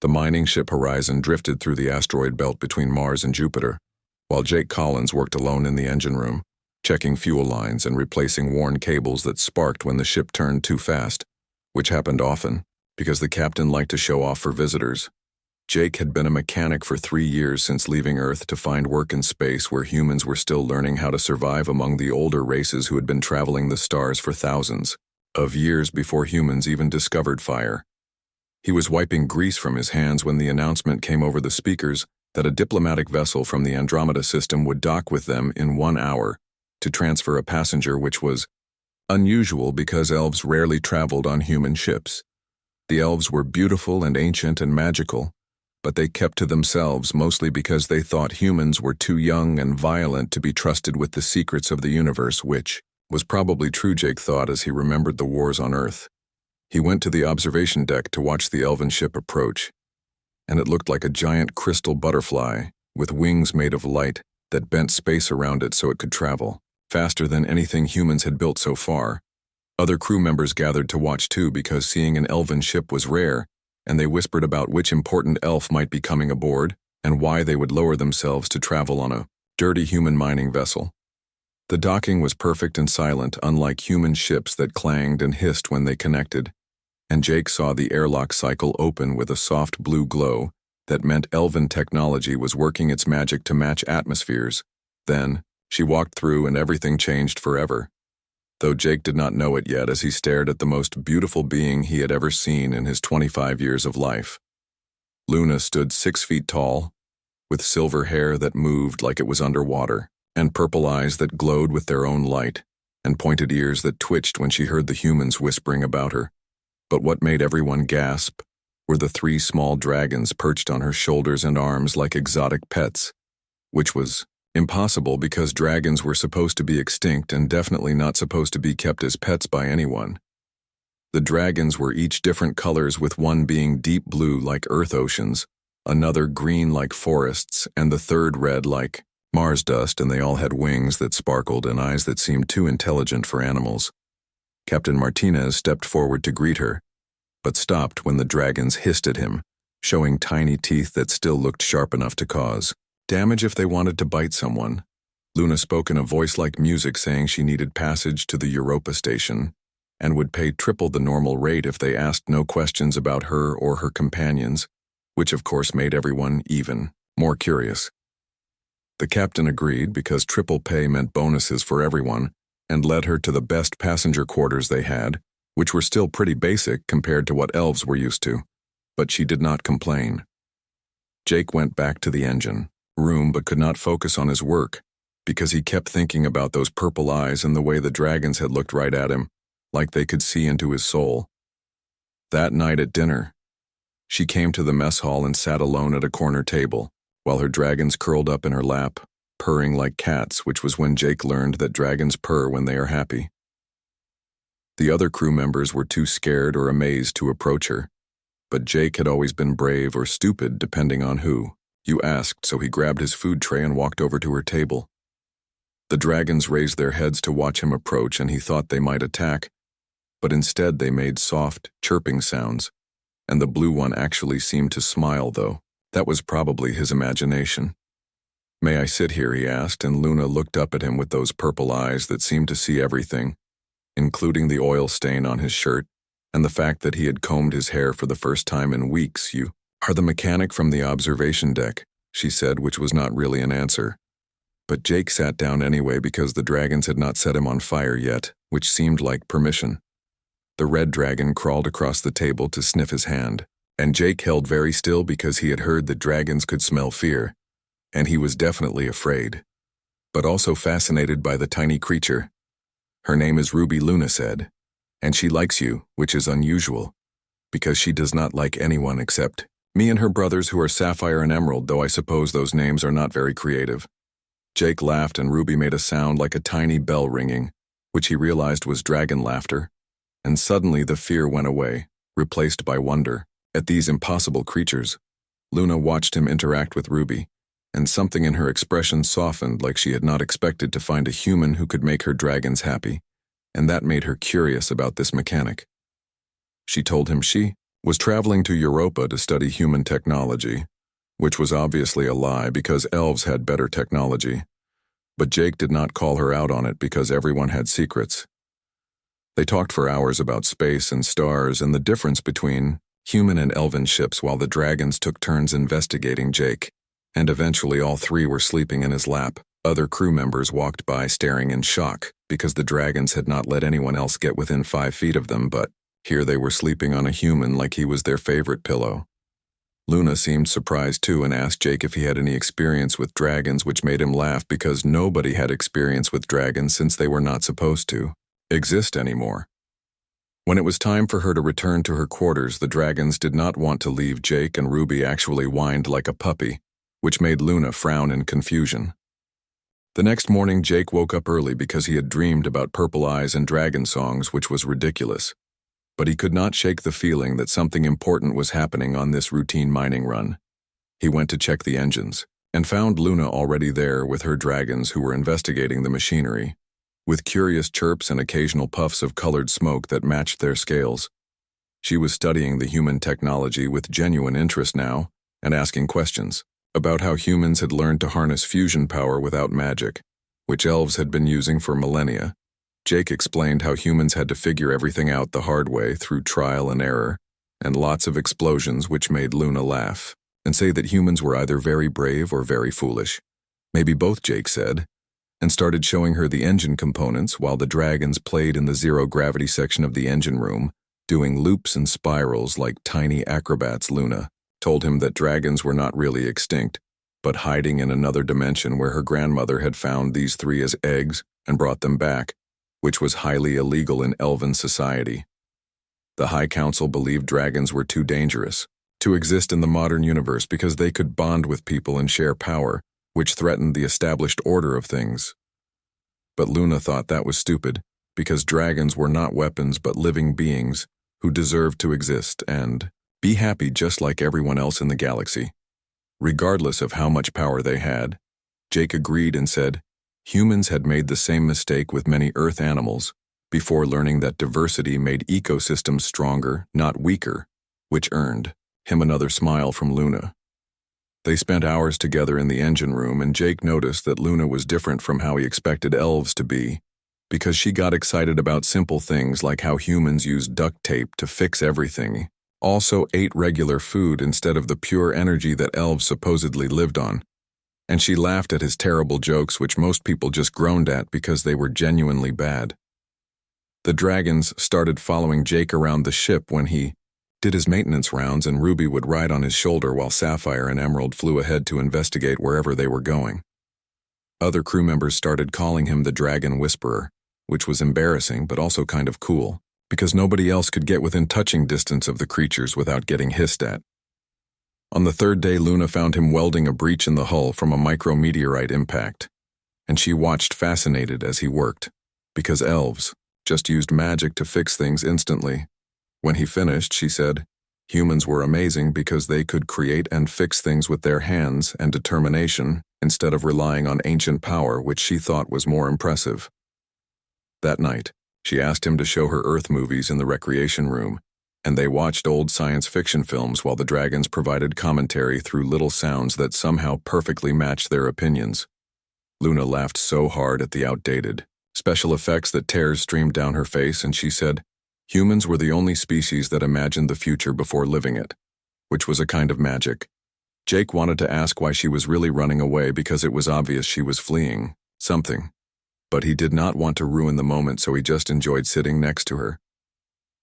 The mining ship Horizon drifted through the asteroid belt between Mars and Jupiter, while Jake Collins worked alone in the engine room, checking fuel lines and replacing worn cables that sparked when the ship turned too fast, which happened often, because the captain liked to show off for visitors. Jake had been a mechanic for 3 years since leaving Earth to find work in space where humans were still learning how to survive among the older races who had been traveling the stars for thousands of years before humans even discovered fire. He was wiping grease from his hands when the announcement came over the speakers that a diplomatic vessel from the Andromeda system would dock with them in 1 hour to transfer a passenger, which was unusual because elves rarely traveled on human ships. The elves were beautiful and ancient and magical, but they kept to themselves mostly because they thought humans were too young and violent to be trusted with the secrets of the universe, which was probably true, Jake thought as he remembered the wars on Earth. He went to the observation deck to watch the elven ship approach, and it looked like a giant crystal butterfly with wings made of light that bent space around it so it could travel faster than anything humans had built so far. Other crew members gathered to watch too because seeing an elven ship was rare, and they whispered about which important elf might be coming aboard and why they would lower themselves to travel on a dirty human mining vessel. The docking was perfect and silent, unlike human ships that clanged and hissed when they connected, and Jake saw the airlock cycle open with a soft blue glow that meant elven technology was working its magic to match atmospheres. Then, she walked through and everything changed forever, though Jake did not know it yet as he stared at the most beautiful being he had ever seen in his 25 years of life. Luna stood 6 feet tall, with silver hair that moved like it was underwater, and purple eyes that glowed with their own light, and pointed ears that twitched when she heard the humans whispering about her. But what made everyone gasp were the 3 small dragons perched on her shoulders and arms like exotic pets, which was impossible because dragons were supposed to be extinct and definitely not supposed to be kept as pets by anyone. The dragons were each different colors, with one being deep blue like earth oceans, another green like forests, and the third red like Mars dust, and they all had wings that sparkled and eyes that seemed too intelligent for animals. Captain Martinez stepped forward to greet her, but stopped when the dragons hissed at him, showing tiny teeth that still looked sharp enough to cause damage if they wanted to bite someone. Luna spoke in a voice like music, saying she needed passage to the Europa station and would pay triple the normal rate if they asked no questions about her or her companions, which of course made everyone even more curious. The captain agreed because triple pay meant bonuses for everyone, and led her to the best passenger quarters they had, which were still pretty basic compared to what elves were used to, but she did not complain. Jake went back to the engine room but could not focus on his work because he kept thinking about those purple eyes and the way the dragons had looked right at him, like they could see into his soul. That night at dinner, she came to the mess hall and sat alone at a corner table, while her dragons curled up in her lap, purring like cats, which was when Jake learned that dragons purr when they are happy. The other crew members were too scared or amazed to approach her, but Jake had always been brave or stupid depending on who you asked, so he grabbed his food tray and walked over to her table. The dragons raised their heads to watch him approach, and he thought they might attack, but instead they made soft, chirping sounds, and the blue one actually seemed to smile, though that was probably his imagination. "May I sit here?" he asked, and Luna looked up at him with those purple eyes that seemed to see everything, including the oil stain on his shirt and the fact that he had combed his hair for the first time in weeks. "You are the mechanic from the observation deck," she said, which was not really an answer. But Jake sat down anyway because the dragons had not set him on fire yet, which seemed like permission. The red dragon crawled across the table to sniff his hand, and Jake held very still because he had heard that dragons could smell fear, and he was definitely afraid, but also fascinated by the tiny creature. "Her name is Ruby," Luna said, "and she likes you, which is unusual, because she does not like anyone except me and her brothers who are Sapphire and Emerald, though I suppose those names are not very creative." Jake laughed, and Ruby made a sound like a tiny bell ringing, which he realized was dragon laughter, and suddenly the fear went away, replaced by wonder at these impossible creatures. Luna watched him interact with Ruby, and something in her expression softened, like she had not expected to find a human who could make her dragons happy, and that made her curious about this mechanic. She told him she was traveling to Europa to study human technology, which was obviously a lie because elves had better technology. But Jake did not call her out on it because everyone had secrets. They talked for hours about space and stars and the difference between human and elven ships while the dragons took turns investigating Jake, and eventually all three were sleeping in his lap. Other crew members walked by staring in shock because the dragons had not let anyone else get within 5 feet of them, but here they were sleeping on a human like he was their favorite pillow. Luna seemed surprised too and asked Jake if he had any experience with dragons, which made him laugh because nobody had experience with dragons since they were not supposed to exist anymore. When it was time for her to return to her quarters, the dragons did not want to leave Jake, and Ruby actually whined like a puppy, which made Luna frown in confusion. The next morning, Jake woke up early because he had dreamed about purple eyes and dragon songs, which was ridiculous. But he could not shake the feeling that something important was happening on this routine mining run. He went to check the engines, and found Luna already there with her dragons who were investigating the machinery, with curious chirps and occasional puffs of colored smoke that matched their scales. She was studying the human technology with genuine interest now, and asking questions about how humans had learned to harness fusion power without magic, which elves had been using for millennia. Jake explained how humans had to figure everything out the hard way through trial and error, and lots of explosions, which made Luna laugh and say that humans were either very brave or very foolish. Maybe both, Jake said, and started showing her the engine components while the dragons played in the zero-gravity section of the engine room, doing loops and spirals like tiny acrobats. Luna told him that dragons were not really extinct, but hiding in another dimension where her grandmother had found these three as eggs and brought them back, which was highly illegal in elven society. The High Council believed dragons were too dangerous to exist in the modern universe because they could bond with people and share power, which threatened the established order of things. But Luna thought that was stupid, because dragons were not weapons but living beings who deserved to exist and be happy just like everyone else in the galaxy, regardless of how much power they had. Jake agreed and said humans had made the same mistake with many Earth animals before learning that diversity made ecosystems stronger, not weaker, which earned him another smile from Luna. They spent hours together in the engine room, and Jake noticed that Luna was different from how he expected elves to be, because she got excited about simple things like how humans used duct tape to fix everything, also ate regular food instead of the pure energy that elves supposedly lived on, and she laughed at his terrible jokes, which most people just groaned at because they were genuinely bad. The dragons started following Jake around the ship when he did his maintenance rounds, and Ruby would ride on his shoulder while Sapphire and Emerald flew ahead to investigate wherever they were going. Other crew members started calling him the Dragon Whisperer, which was embarrassing but also kind of cool, because nobody else could get within touching distance of the creatures without getting hissed at. On the third day, Luna found him welding a breach in the hull from a micrometeorite impact, and she watched fascinated as he worked, because elves just used magic to fix things instantly. When he finished, she said, humans were amazing because they could create and fix things with their hands and determination instead of relying on ancient power, which she thought was more impressive. That night, she asked him to show her Earth movies in the recreation room, and they watched old science fiction films while the dragons provided commentary through little sounds that somehow perfectly matched their opinions. Luna laughed so hard at the outdated special effects that tears streamed down her face, and she said, humans were the only species that imagined the future before living it, which was a kind of magic. Jake wanted to ask why she was really running away because it was obvious she was fleeing something, but he did not want to ruin the moment, so he just enjoyed sitting next to her.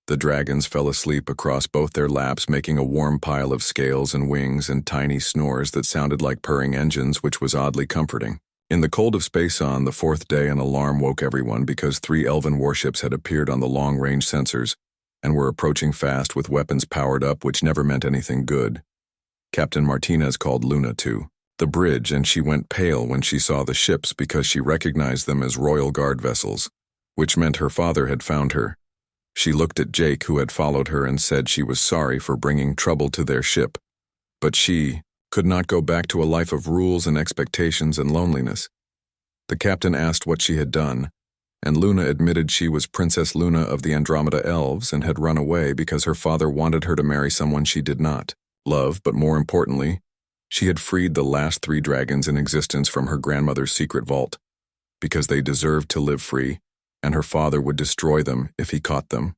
The dragons fell asleep across both their laps, making a warm pile of scales and wings and tiny snores that sounded like purring engines, which was oddly comforting. In the cold of space on the fourth day, an alarm woke everyone because 3 elven warships had appeared on the long-range sensors and were approaching fast with weapons powered up, which never meant anything good. Captain Martinez called Luna to the bridge, and she went pale when she saw the ships because she recognized them as Royal Guard vessels, which meant her father had found her. She looked at Jake, who had followed her, and said she was sorry for bringing trouble to their ship, but she could not go back to a life of rules and expectations and loneliness. The captain asked what she had done, and Luna admitted she was Princess Luna of the Andromeda Elves and had run away because her father wanted her to marry someone she did not love, but more importantly, she had freed the last 3 dragons in existence from her grandmother's secret vault, because they deserved to live free, and her father would destroy them if he caught them.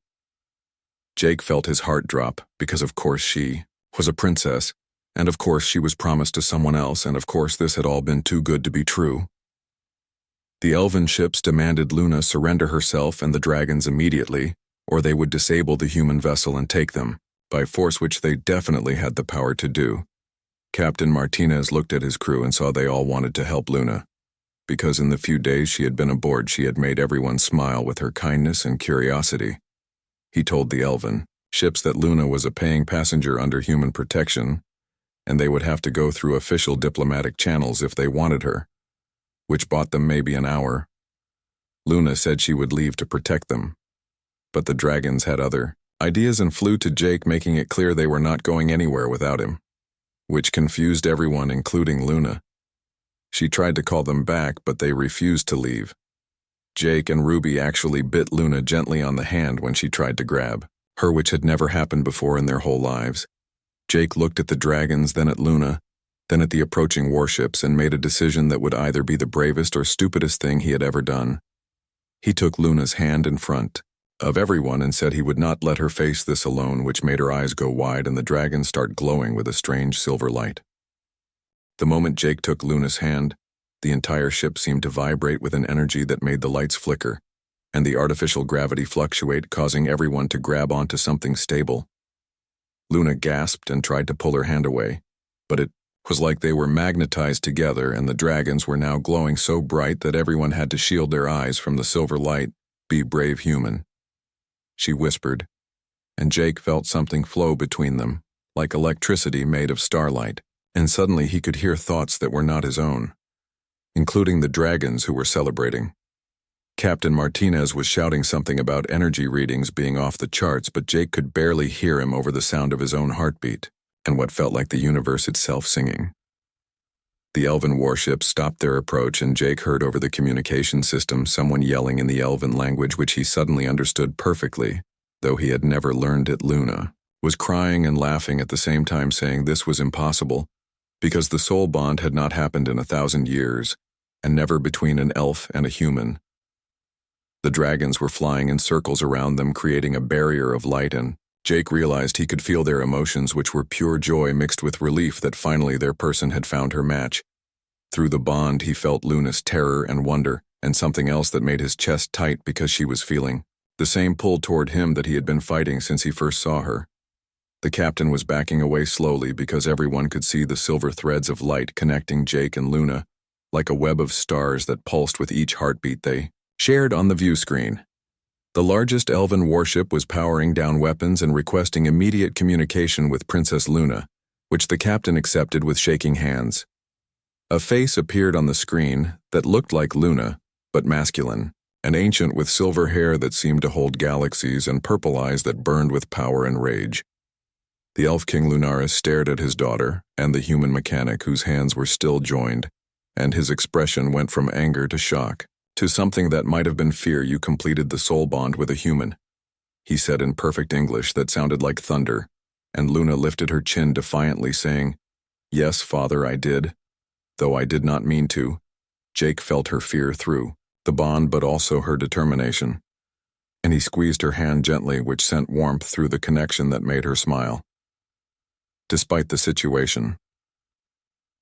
Jake felt his heart drop, because of course she was a princess, and of course she was promised to someone else, and of course this had all been too good to be true. The elven ships demanded Luna surrender herself and the dragons immediately, or they would disable the human vessel and take them, by force, which they definitely had the power to do. Captain Martinez looked at his crew and saw they all wanted to help Luna, because in the few days she had been aboard she had made everyone smile with her kindness and curiosity. He told the elven ships that Luna was a paying passenger under human protection, and they would have to go through official diplomatic channels if they wanted her, which bought them maybe an hour. Luna said she would leave to protect them, but the dragons had other ideas and flew to Jake, making it clear they were not going anywhere without him, which confused everyone, including Luna. She tried to call them back, but they refused to leave. Jake and Ruby actually bit Luna gently on the hand when she tried to grab her, which had never happened before in their whole lives. Jake looked at the dragons, then at Luna, then at the approaching warships, and made a decision that would either be the bravest or stupidest thing he had ever done. He took Luna's hand in front of everyone and said he would not let her face this alone, which made her eyes go wide and the dragons start glowing with a strange silver light. The moment Jake took Luna's hand, the entire ship seemed to vibrate with an energy that made the lights flicker, and the artificial gravity fluctuate, causing everyone to grab onto something stable. Luna gasped and tried to pull her hand away, but it was like they were magnetized together, and the dragons were now glowing so bright that everyone had to shield their eyes from the silver light. "Be brave, human," she whispered, and Jake felt something flow between them, like electricity made of starlight, and suddenly he could hear thoughts that were not his own, including the dragons who were celebrating. Captain Martinez was shouting something about energy readings being off the charts, but Jake could barely hear him over the sound of his own heartbeat, and what felt like the universe itself singing. The elven warships stopped their approach, and Jake heard over the communication system someone yelling in the elven language, which he suddenly understood perfectly, though he had never learned it. Luna was crying and laughing at the same time, saying this was impossible, because the soul bond had not happened in 1,000 years, and never between an elf and a human. The dragons were flying in circles around them, creating a barrier of light, and Jake realized he could feel their emotions, which were pure joy mixed with relief that finally their person had found her match. Through the bond, he felt Luna's terror and wonder, and something else that made his chest tight, because she was feeling the same pull toward him that he had been fighting since he first saw her. The captain was backing away slowly because everyone could see the silver threads of light connecting Jake and Luna, like a web of stars that pulsed with each heartbeat they shared on the view screen. The largest elven warship was powering down weapons and requesting immediate communication with Princess Luna, which the captain accepted with shaking hands. A face appeared on the screen that looked like Luna, but masculine, an ancient with silver hair that seemed to hold galaxies and purple eyes that burned with power and rage. The Elf King Lunaris stared at his daughter and the human mechanic whose hands were still joined, and his expression went from anger to shock, to something that might have been fear. "You completed the soul bond with a human," he said in perfect English that sounded like thunder, and Luna lifted her chin defiantly, saying, "Yes, father, I did, though I did not mean to." Jake felt her fear through the bond, but also her determination, and he squeezed her hand gently, which sent warmth through the connection that made her smile. Despite the situation,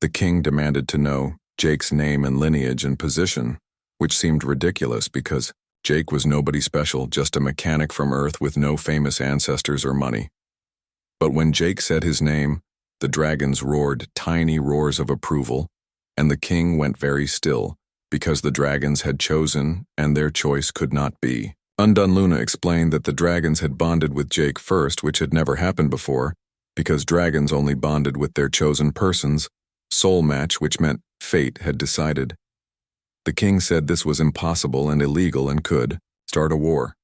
the king demanded to know Jake's name and lineage and position, which seemed ridiculous because Jake was nobody special, just a mechanic from Earth with no famous ancestors or money. But when Jake said his name, the dragons roared tiny roars of approval, and the king went very still, because the dragons had chosen, and their choice could not be undone. Luna explained that the dragons had bonded with Jake first, which had never happened before, because dragons only bonded with their chosen persons, soul match, which meant fate had decided. The king said this was impossible and illegal and could start a war.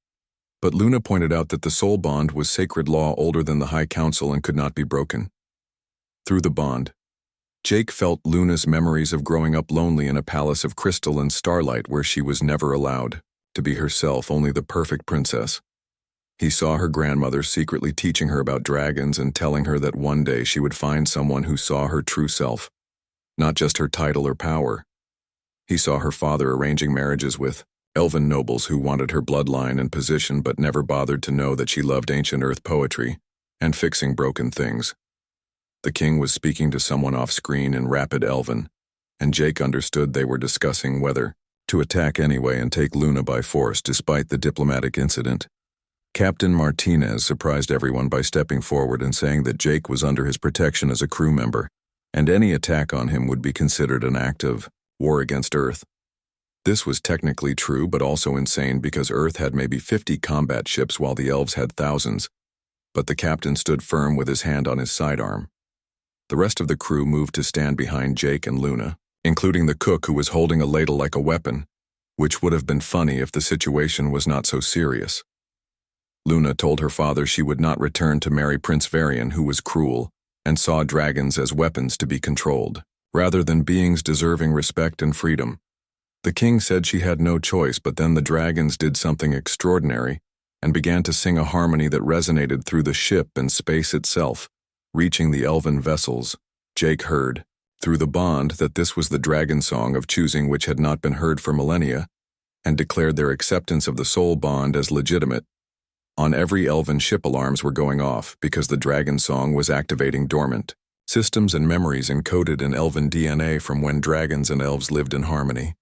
But Luna pointed out that the soul bond was sacred law older than the High Council and could not be broken. Through the bond, Jake felt Luna's memories of growing up lonely in a palace of crystal and starlight where she was never allowed to be herself, only the perfect princess. He saw her grandmother secretly teaching her about dragons and telling her that one day she would find someone who saw her true self, not just her title or power. He saw her father arranging marriages with elven nobles who wanted her bloodline and position but never bothered to know that she loved ancient earth poetry and fixing broken things. The king was speaking to someone off-screen in rapid Elven, and Jake understood they were discussing whether to attack anyway and take Luna by force despite the diplomatic incident. Captain Martinez surprised everyone by stepping forward and saying that Jake was under his protection as a crew member, and any attack on him would be considered an act of war against Earth. This was technically true but also insane because Earth had maybe 50 combat ships while the elves had thousands, but the captain stood firm with his hand on his sidearm. The rest of the crew moved to stand behind Jake and Luna, including the cook who was holding a ladle like a weapon, which would have been funny if the situation was not so serious. Luna told her father she would not return to marry Prince Varian, who was cruel, and saw dragons as weapons to be controlled, rather than beings deserving respect and freedom. The king said she had no choice, but then the dragons did something extraordinary and began to sing a harmony that resonated through the ship and space itself, reaching the elven vessels. Jake heard, through the bond, that this was the dragon song of choosing which had not been heard for millennia, and declared their acceptance of the soul bond as legitimate. On every elven ship alarms were going off because the dragon song was activating dormant systems and memories encoded in elven DNA from when dragons and elves lived in harmony.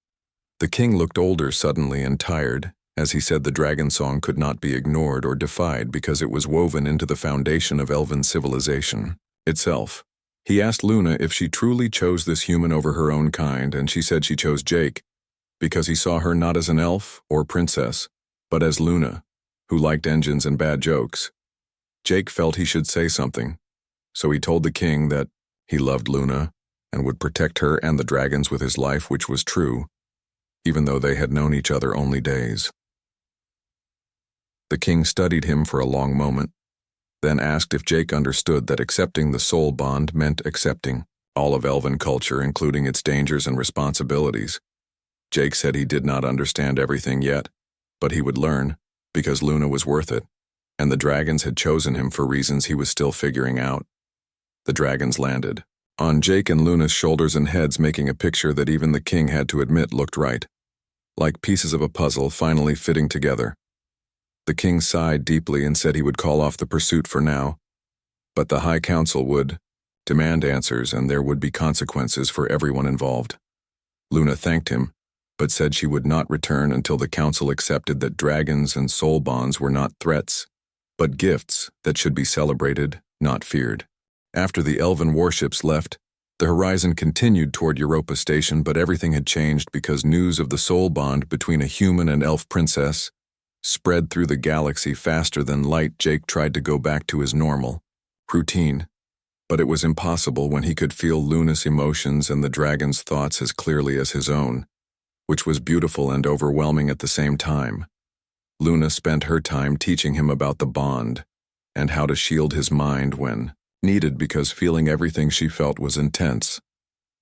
The king looked older suddenly and tired, as he said the dragon song could not be ignored or defied because it was woven into the foundation of elven civilization itself. He asked Luna if she truly chose this human over her own kind, and she said she chose Jake because he saw her not as an elf or princess, but as Luna, who liked engines and bad jokes. Jake felt he should say something, so he told the king that he loved Luna and would protect her and the dragons with his life, which was true, even though they had known each other only days. The king studied him for a long moment, then asked if Jake understood that accepting the soul bond meant accepting all of elven culture, including its dangers and responsibilities. Jake said he did not understand everything yet, but he would learn, because Luna was worth it, and the dragons had chosen him for reasons he was still figuring out. The dragons landed on Jake and Luna's shoulders and heads, making a picture that even the king had to admit looked right, like pieces of a puzzle finally fitting together. The king sighed deeply and said he would call off the pursuit for now, but the High Council would demand answers and there would be consequences for everyone involved. Luna thanked him, but said she would not return until the council accepted that dragons and soul bonds were not threats, but gifts that should be celebrated, not feared. After the elven warships left, the horizon continued toward Europa Station, but everything had changed because news of the soul bond between a human and elf princess spread through the galaxy faster than light. Jake tried to go back to his normal routine, but it was impossible when he could feel Luna's emotions and the dragon's thoughts as clearly as his own, which was beautiful and overwhelming at the same time. Luna spent her time teaching him about the bond and how to shield his mind when needed, because feeling everything she felt was intense,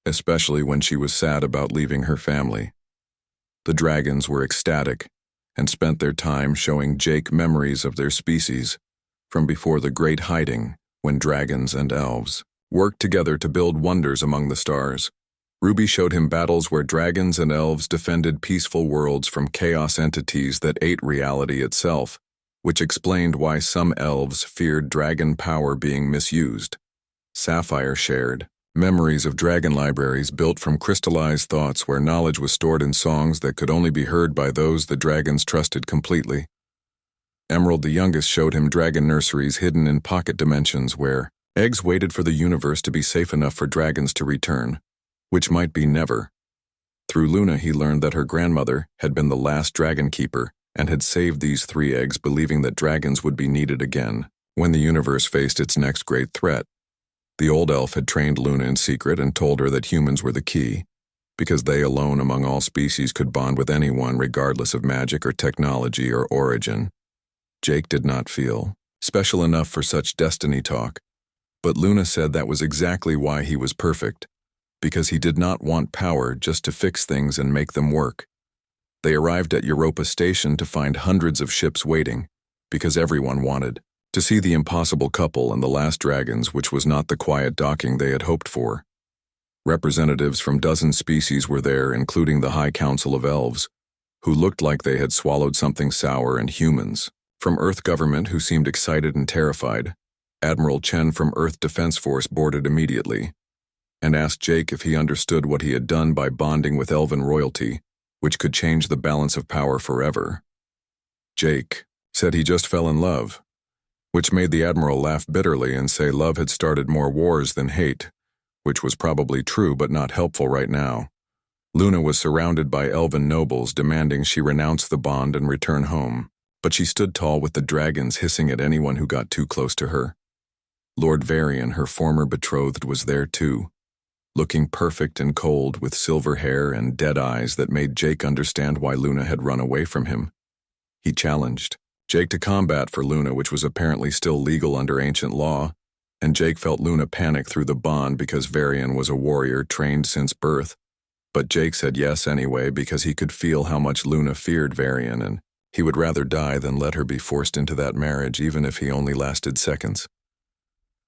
especially when she was sad about leaving her family. The dragons were ecstatic and spent their time showing Jake memories of their species from before the Great Hiding, when dragons and elves worked together to build wonders among the stars. Ruby showed him battles where dragons and elves defended peaceful worlds from chaos entities that ate reality itself, which explained why some elves feared dragon power being misused. Sapphire shared memories of dragon libraries built from crystallized thoughts where knowledge was stored in songs that could only be heard by those the dragons trusted completely. Emerald, the youngest, showed him dragon nurseries hidden in pocket dimensions where eggs waited for the universe to be safe enough for dragons to return, which might be never. Through Luna, he learned that her grandmother had been the last dragon keeper and had saved these 3 eggs, believing that dragons would be needed again when the universe faced its next great threat. The old elf had trained Luna in secret and told her that humans were the key, because they alone among all species could bond with anyone regardless of magic or technology or origin. Jake did not feel special enough for such destiny talk, but Luna said that was exactly why he was perfect, because he did not want power just to fix things and make them work. They arrived at Europa Station to find hundreds of ships waiting, because everyone wanted to see the impossible couple and the last dragons, which was not the quiet docking they had hoped for. Representatives from dozen species were there, including the High Council of Elves, who looked like they had swallowed something sour, and humans from Earth government who seemed excited and terrified. Admiral Chen from Earth Defense Force boarded immediately and asked Jake if he understood what he had done by bonding with elven royalty, which could change the balance of power forever. Jake said he just fell in love, which made the Admiral laugh bitterly and say love had started more wars than hate, which was probably true but not helpful right now. Luna was surrounded by elven nobles demanding she renounce the bond and return home, but she stood tall with the dragons hissing at anyone who got too close to her. Lord Varian, her former betrothed, was there too, looking perfect and cold with silver hair and dead eyes that made Jake understand why Luna had run away from him. He challenged Jake to combat for Luna, which was apparently still legal under ancient law, and Jake felt Luna panic through the bond because Varian was a warrior trained since birth. But Jake said yes anyway because he could feel how much Luna feared Varian, and he would rather die than let her be forced into that marriage, even if he only lasted seconds.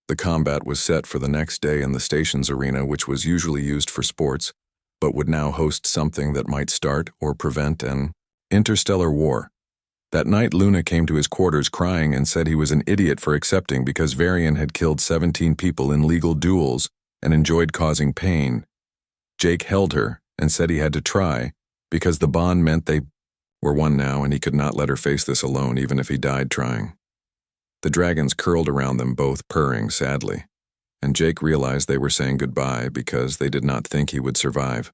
The combat was set for the next day in the station's arena, which was usually used for sports, but would now host something that might start or prevent an interstellar war. That night, Luna came to his quarters crying and said he was an idiot for accepting because Varian had killed 17 people in legal duels and enjoyed causing pain. Jake held her and said he had to try because the bond meant they were one now, and he could not let her face this alone even if he died trying. The dragons curled around them, both purring sadly, and Jake realized they were saying goodbye because they did not think he would survive.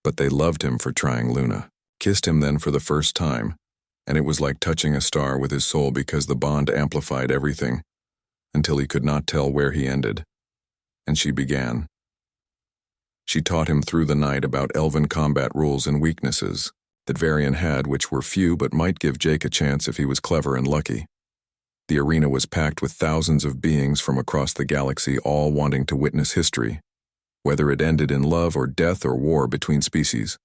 But they loved him for trying. Luna kissed him then for the first time, and it was like touching a star with his soul because the bond amplified everything until he could not tell where he ended. And she began. She taught him through the night about elven combat rules and weaknesses that Varian had, which were few but might give Jake a chance if he was clever and lucky. The arena was packed with thousands of beings from across the galaxy, all wanting to witness history, whether it ended in love or death or war between species.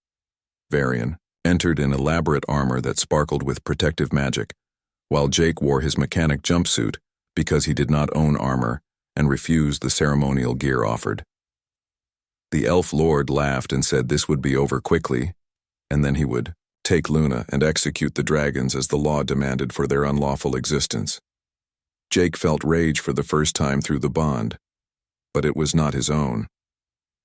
Varian entered in elaborate armor that sparkled with protective magic, while Jake wore his mechanic jumpsuit because he did not own armor and refused the ceremonial gear offered. The elf lord laughed and said this would be over quickly, and then he would take Luna and execute the dragons as the law demanded for their unlawful existence. Jake felt rage for the first time through the bond, but it was not his own.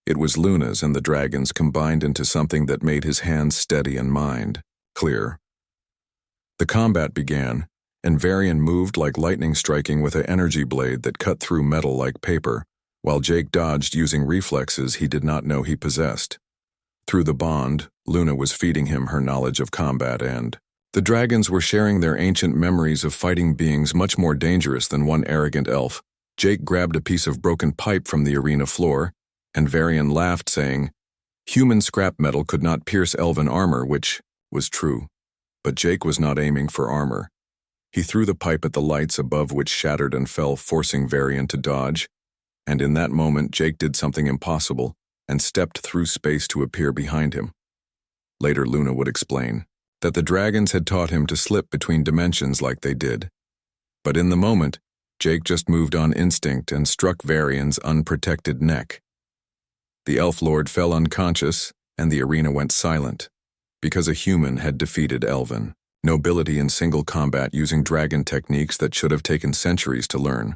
It was Luna's and the dragons combined into something that made his hands steady and mind clear. The combat began, and Varian moved like lightning, striking with an energy blade that cut through metal like paper, while Jake dodged using reflexes he did not know he possessed. Through the bond, Luna was feeding him her knowledge of combat, and the dragons were sharing their ancient memories of fighting beings much more dangerous than one arrogant elf. Jake grabbed a piece of broken pipe from the arena floor, and Varian laughed, saying, "Human scrap metal could not pierce elven armor," which was true. But Jake was not aiming for armor. He threw the pipe at the lights above, which shattered and fell, forcing Varian to dodge. And in that moment, Jake did something impossible and stepped through space to appear behind him. Later, Luna would explain that the dragons had taught him to slip between dimensions like they did. But in the moment, Jake just moved on instinct and struck Varian's unprotected neck. The elf lord fell unconscious, and the arena went silent, because a human had defeated elven nobility in single combat using dragon techniques that should have taken centuries to learn.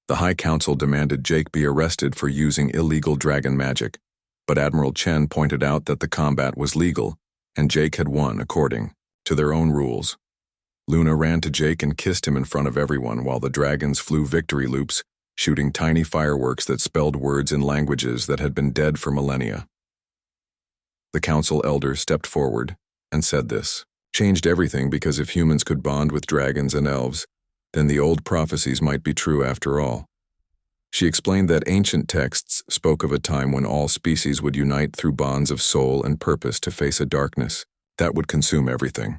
The High Council demanded Jake be arrested for using illegal dragon magic, but Admiral Chen pointed out that the combat was legal, and Jake had won according to their own rules. Luna ran to Jake and kissed him in front of everyone while the dragons flew victory loops, shooting tiny fireworks that spelled words in languages that had been dead for millennia. The council elder stepped forward and said this changed everything, because if humans could bond with dragons and elves, then the old prophecies might be true after all. She explained that ancient texts spoke of a time when all species would unite through bonds of soul and purpose to face a darkness that would consume everything.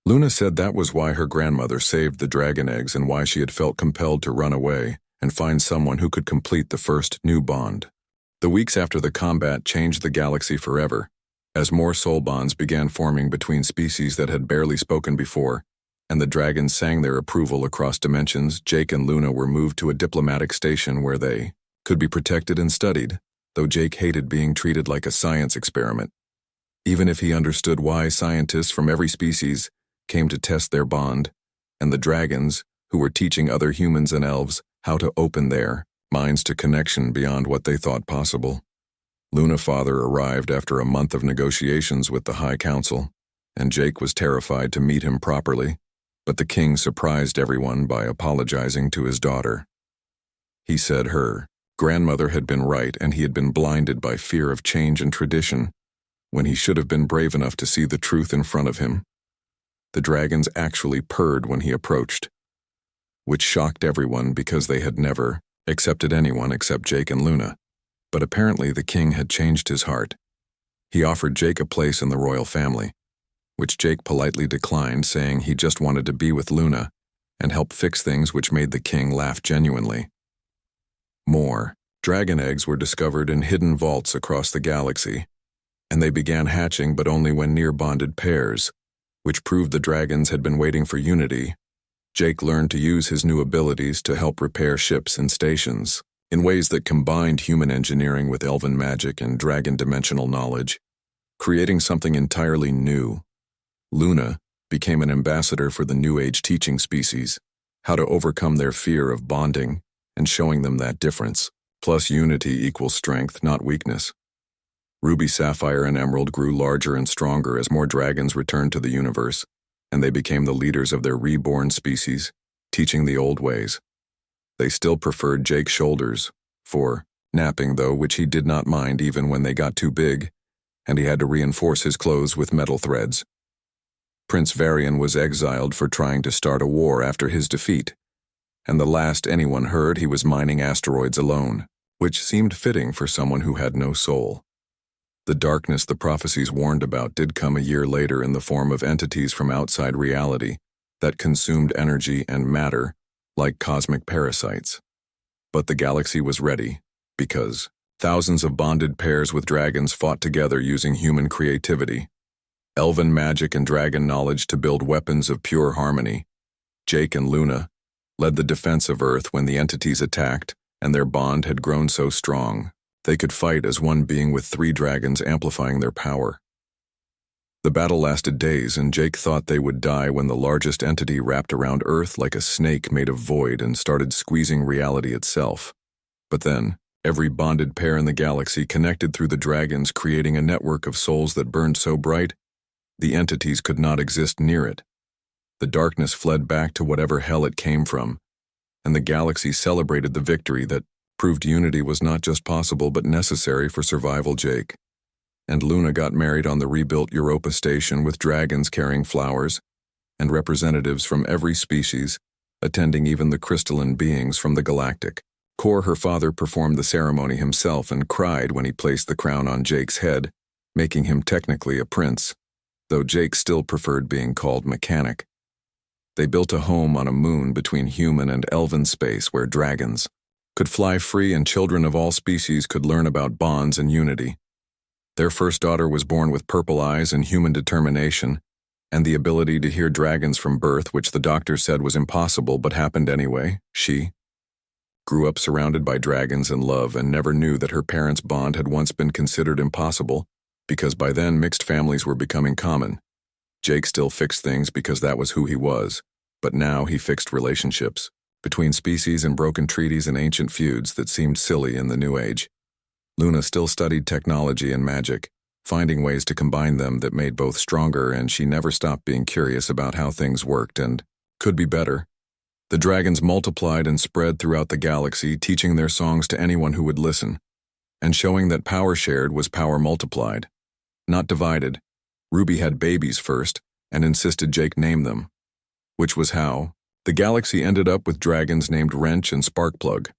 Luna said that was why her grandmother saved the dragon eggs and why she had felt compelled to run away and find someone who could complete the first new bond. The weeks after the combat changed the galaxy forever, As more soul bonds began forming between species that had barely spoken before, and the dragons sang their approval across dimensions, Jake and Luna were moved to a diplomatic station where they could be protected and studied, though Jake hated being treated like a science experiment. Even if he understood why scientists from every species came to test their bond, and the dragons, who were teaching other humans and elves how to open their minds to connection beyond what they thought possible. Luna father arrived after a month of negotiations with the High Council, and Jake was terrified to meet him properly, but the king surprised everyone by apologizing to his daughter. He said her grandmother had been right and he had been blinded by fear of change and tradition, when he should have been brave enough to see the truth in front of him. The dragons actually purred when he approached, which shocked everyone because they had never accepted anyone except Jake and Luna. But apparently the king had changed his heart. He offered Jake a place in the royal family, which Jake politely declined, saying he just wanted to be with Luna and help fix things, which made the king laugh genuinely. More dragon eggs were discovered in hidden vaults across the galaxy, and they began hatching, but only when near bonded pairs, which proved the dragons had been waiting for unity. Jake learned to use his new abilities to help repair ships and stations in ways that combined human engineering with elven magic and dragon dimensional knowledge, creating something entirely new. Luna became an ambassador for the New Age teaching species how to overcome their fear of bonding and showing them that difference, plus unity equals strength, not weakness. Ruby, Sapphire, and Emerald grew larger and stronger as more dragons returned to the universe, and they became the leaders of their reborn species, teaching the old ways. They still preferred Jake's shoulders for napping, though, which he did not mind even when they got too big, and he had to reinforce his clothes with metal threads. Prince Varian was exiled for trying to start a war after his defeat, and the last anyone heard, he was mining asteroids alone, which seemed fitting for someone who had no soul. The darkness the prophecies warned about did come a year later in the form of entities from outside reality that consumed energy and matter like cosmic parasites. But the galaxy was ready, because thousands of bonded pairs with dragons fought together using human creativity, elven magic and dragon knowledge to build weapons of pure harmony. Jake and Luna led the defense of Earth when the entities attacked, and their bond had grown so strong they could fight as one being with 3 dragons amplifying their power. The battle lasted days, and Jake thought they would die when the largest entity wrapped around Earth like a snake made of void and started squeezing reality itself. But then, every bonded pair in the galaxy connected through the dragons, creating a network of souls that burned so bright, the entities could not exist near it. The darkness fled back to whatever hell it came from, and the galaxy celebrated the victory that proved unity was not just possible but necessary for survival. Jake and Luna got married on the rebuilt Europa station with dragons carrying flowers, and representatives from every species, attending, even the crystalline beings from the galactic core. Her father performed the ceremony himself and cried when he placed the crown on Jake's head, making him technically a prince, though Jake still preferred being called mechanic. They built a home on a moon between human and elven space where dragons could fly free and children of all species could learn about bonds and unity. Their first daughter was born with purple eyes and human determination, and the ability to hear dragons from birth, which the doctor said was impossible but happened anyway. She grew up surrounded by dragons and love and never knew that her parents' bond had once been considered impossible, because by then mixed families were becoming common. Jake still fixed things because that was who he was, but now he fixed relationships between species and broken treaties and ancient feuds that seemed silly in the New Age. Luna still studied technology and magic, finding ways to combine them that made both stronger, and she never stopped being curious about how things worked and could be better. The dragons multiplied and spread throughout the galaxy, teaching their songs to anyone who would listen, and showing that power shared was power multiplied, not divided. Ruby had babies first and insisted Jake name them, which was how the galaxy ended up with dragons named Wrench and Sparkplug,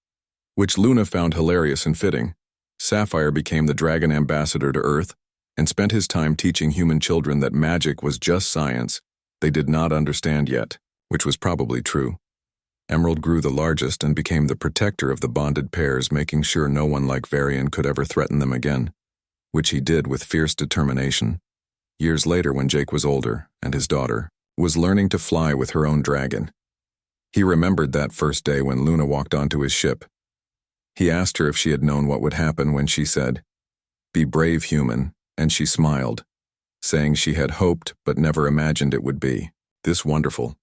which Luna found hilarious and fitting. Sapphire became the dragon ambassador to Earth and spent his time teaching human children that magic was just science they did not understand yet, which was probably true. Emerald grew the largest and became the protector of the bonded pairs, making sure no one like Varian could ever threaten them again. which he did with fierce determination. Years later, when Jake was older and his daughter was learning to fly with her own dragon, he remembered that first day when Luna walked onto his ship. He asked her if she had known what would happen when she said, "Be brave, human," and she smiled, saying she had hoped but never imagined it would be this wonderful.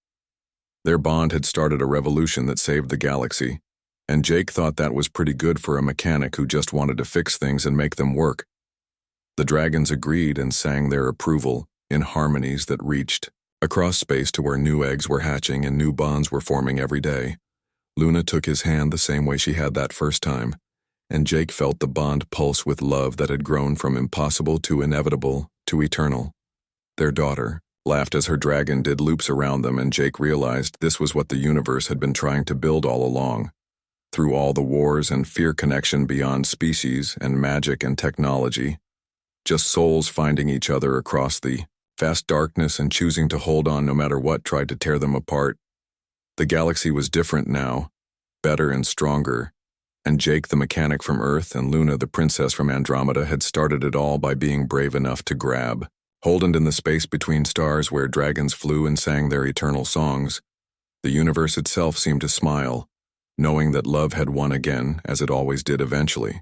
Their bond had started a revolution that saved the galaxy, and Jake thought that was pretty good for a mechanic who just wanted to fix things and make them work. The dragons agreed and sang their approval in harmonies that reached across space to where new eggs were hatching and new bonds were forming every day. Luna took his hand the same way she had that first time, and Jake felt the bond pulse with love that had grown from impossible to inevitable to eternal. Their daughter laughed as her dragon did loops around them, and Jake realized this was what the universe had been trying to build all along. Through all the wars and fear, connection beyond species and magic and technology, just souls finding each other across the vast darkness and choosing to hold on no matter what tried to tear them apart. The galaxy was different now, better and stronger, and Jake, the mechanic from Earth, and Luna, the princess from Andromeda, had started it all by being brave enough to grab hold in the space between stars where dragons flew and sang their eternal songs. The universe itself seemed to smile, knowing that love had won again, as it always did eventually.